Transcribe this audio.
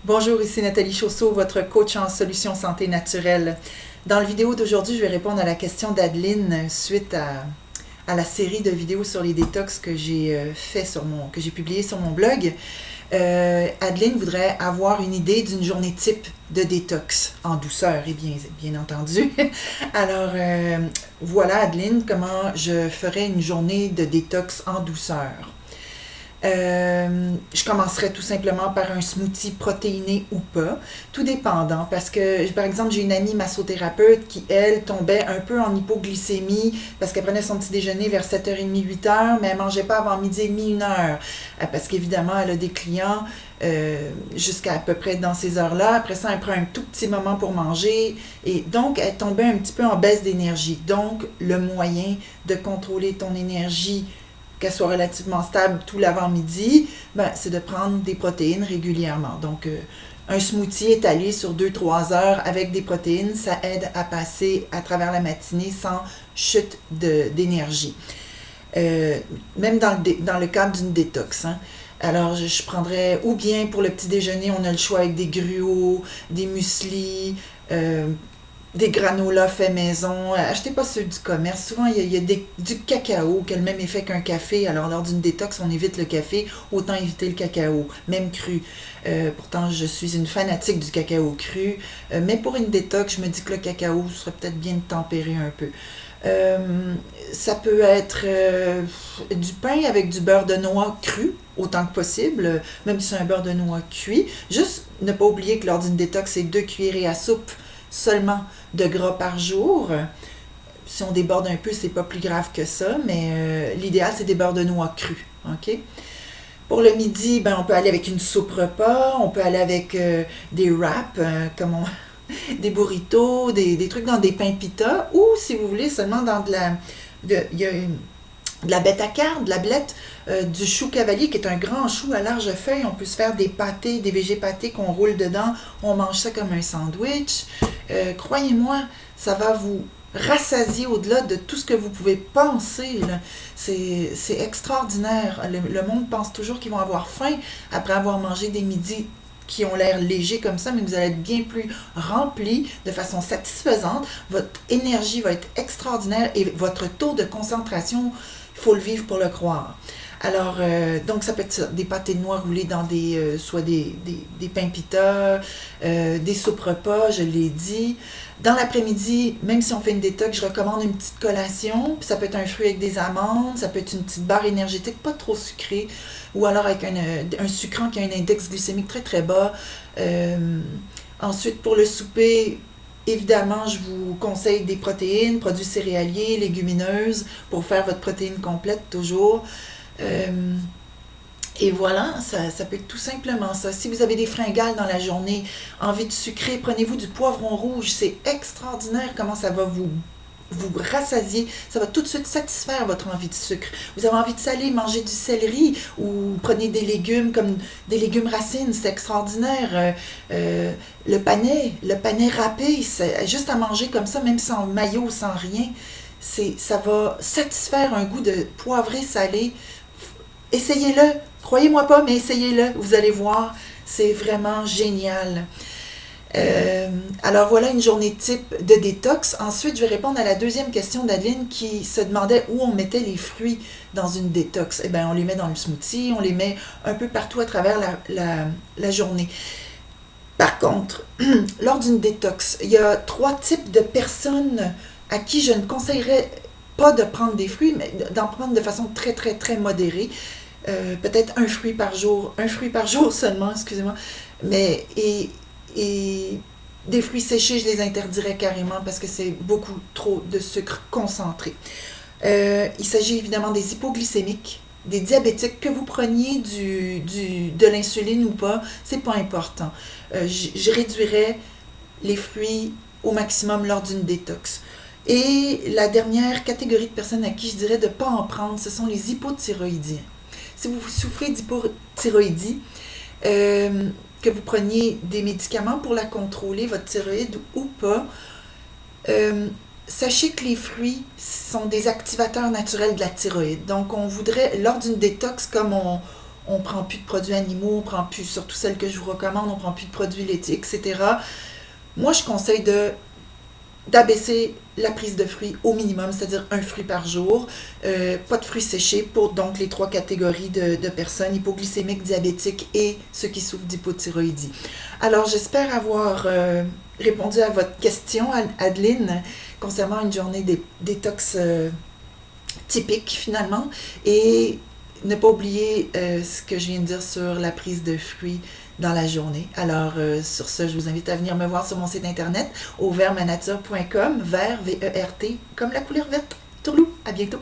Bonjour, ici Nathalie Chausseau, votre coach en solutions santé naturelle. Dans la vidéo d'aujourd'hui, je vais répondre à la question d'Adeline suite à la série de vidéos sur les détox que que j'ai publié sur mon blog. Adeline voudrait avoir une idée d'une journée type de détox en douceur, et bien entendu. Alors, voilà Adeline, comment je ferais une journée de détox en douceur. Je commencerai tout simplement par un smoothie protéiné ou pas, tout dépendant, parce que, par exemple, j'ai une amie massothérapeute qui, elle, tombait un peu en hypoglycémie parce qu'elle prenait son petit déjeuner vers 7h30, 8h, mais elle mangeait pas avant midi et demi, 1h, parce qu'évidemment, elle a des clients jusqu'à peu près dans ces heures-là. Après ça, elle prend un tout petit moment pour manger, et donc, elle tombait un petit peu en baisse d'énergie. Donc, le moyen de contrôler ton énergie, qu'elle soit relativement stable tout l'avant-midi, c'est de prendre des protéines régulièrement. Donc, un smoothie étalé sur 2-3 heures avec des protéines, ça aide à passer à travers la matinée sans chute d'énergie. Même dans le cadre d'une détox. Hein. Alors, je prendrais, ou bien pour le petit déjeuner, on a le choix avec des gruaux, des mueslis, des granolas faits maison. Achetez pas ceux du commerce. Souvent, il y a du cacao qui a le même effet qu'un café. Alors, lors d'une détox, on évite le café. Autant éviter le cacao, même cru. Pourtant, je suis une fanatique du cacao cru. Mais pour une détox, je me dis que le cacao serait peut-être bien de tempérer un peu. Ça peut être du pain avec du beurre de noix cru, autant que possible, même si c'est un beurre de noix cuit. Juste ne pas oublier que lors d'une détox, c'est 2 cuillerées à soupe seulement de gras par jour. Si on déborde un peu, c'est pas plus grave que ça, mais l'idéal, c'est des beurres de noix crus. OK? Pour le midi, on peut aller avec une soupe repas, on peut aller avec des wraps, des burritos, des trucs dans des pains pita, ou si vous voulez, seulement dans il y a de la bête à carte, de la blette, du chou cavalier qui est un grand chou à large feuille. On peut se faire des pâtés, des végé pâtés qu'on roule dedans. On mange ça comme un sandwich. Croyez-moi, ça va vous rassasier au-delà de tout ce que vous pouvez penser. Là. C'est extraordinaire. Le monde pense toujours qu'ils vont avoir faim après avoir mangé des midis qui ont l'air légers comme ça, mais vous allez être bien plus rempli de façon satisfaisante. Votre énergie va être extraordinaire et votre taux de concentration, il faut le vivre pour le croire. Alors, donc ça peut être ça, des pâtés de noix roulés dans soit des pains pita, des soupes repas, je l'ai dit. Dans l'après-midi, même si on fait une détox, je recommande une petite collation. Puis ça peut être un fruit avec des amandes, ça peut être une petite barre énergétique, pas trop sucrée, ou alors avec un sucrant qui a un index glycémique très très bas. Ensuite, pour le souper, évidemment, je vous conseille des protéines, produits céréaliers, légumineuses, pour faire votre protéine complète toujours. Et voilà, ça peut être tout simplement ça. Si vous avez des fringales dans la journée, envie de sucrer, prenez-vous du poivron rouge. C'est extraordinaire comment ça va vous rassasier. Ça va tout de suite satisfaire votre envie de sucre. Vous avez envie de salé, mangez du céleri ou prenez des légumes comme des légumes racines. C'est extraordinaire. Le panais râpé, c'est juste à manger comme ça, même sans maillot, sans rien. Ça va satisfaire un goût de poivré salé. Essayez-le. Croyez-moi pas, mais essayez-le. Vous allez voir, c'est vraiment génial. Alors voilà une journée type de détox. Ensuite, je vais répondre à la deuxième question d'Adeline qui se demandait où on mettait les fruits dans une détox. Eh bien, on les met dans le smoothie, on les met un peu partout à travers la journée. Par contre, lors d'une détox, il y a 3 types de personnes à qui je ne conseillerais pas de prendre des fruits, mais d'en prendre de façon très, très, très modérée. Peut-être un fruit par jour seulement, excusez-moi. Et des fruits séchés, je les interdirais carrément parce que c'est beaucoup trop de sucre concentré. Il s'agit évidemment des hypoglycémiques, des diabétiques, que vous preniez de l'insuline ou pas, c'est pas important. Je réduirais les fruits au maximum lors d'une détox. Et la dernière catégorie de personnes à qui je dirais de ne pas en prendre, ce sont les hypothyroïdiens. Si vous souffrez d'hypothyroïdie, que vous preniez des médicaments pour la contrôler, votre thyroïde ou pas, sachez que les fruits sont des activateurs naturels de la thyroïde. Donc, on voudrait, lors d'une détox, comme on prend plus de produits animaux, on prend plus, surtout celles que je vous recommande, on prend plus de produits laitiers, etc. Moi, je conseille d'abaisser la prise de fruits au minimum, c'est-à-dire un fruit par jour, pas de fruits séchés pour donc les trois catégories de personnes, hypoglycémiques, diabétiques et ceux qui souffrent d'hypothyroïdie. Alors, j'espère avoir répondu à votre question, Adeline, concernant une journée détox typique finalement, et ne pas oublier ce que je viens de dire sur la prise de fruits dans la journée. Alors, sur ce, je vous invite à venir me voir sur mon site internet au vertmanature.com, vert, V-E-R-T, comme la couleur verte. Tourlou, à bientôt!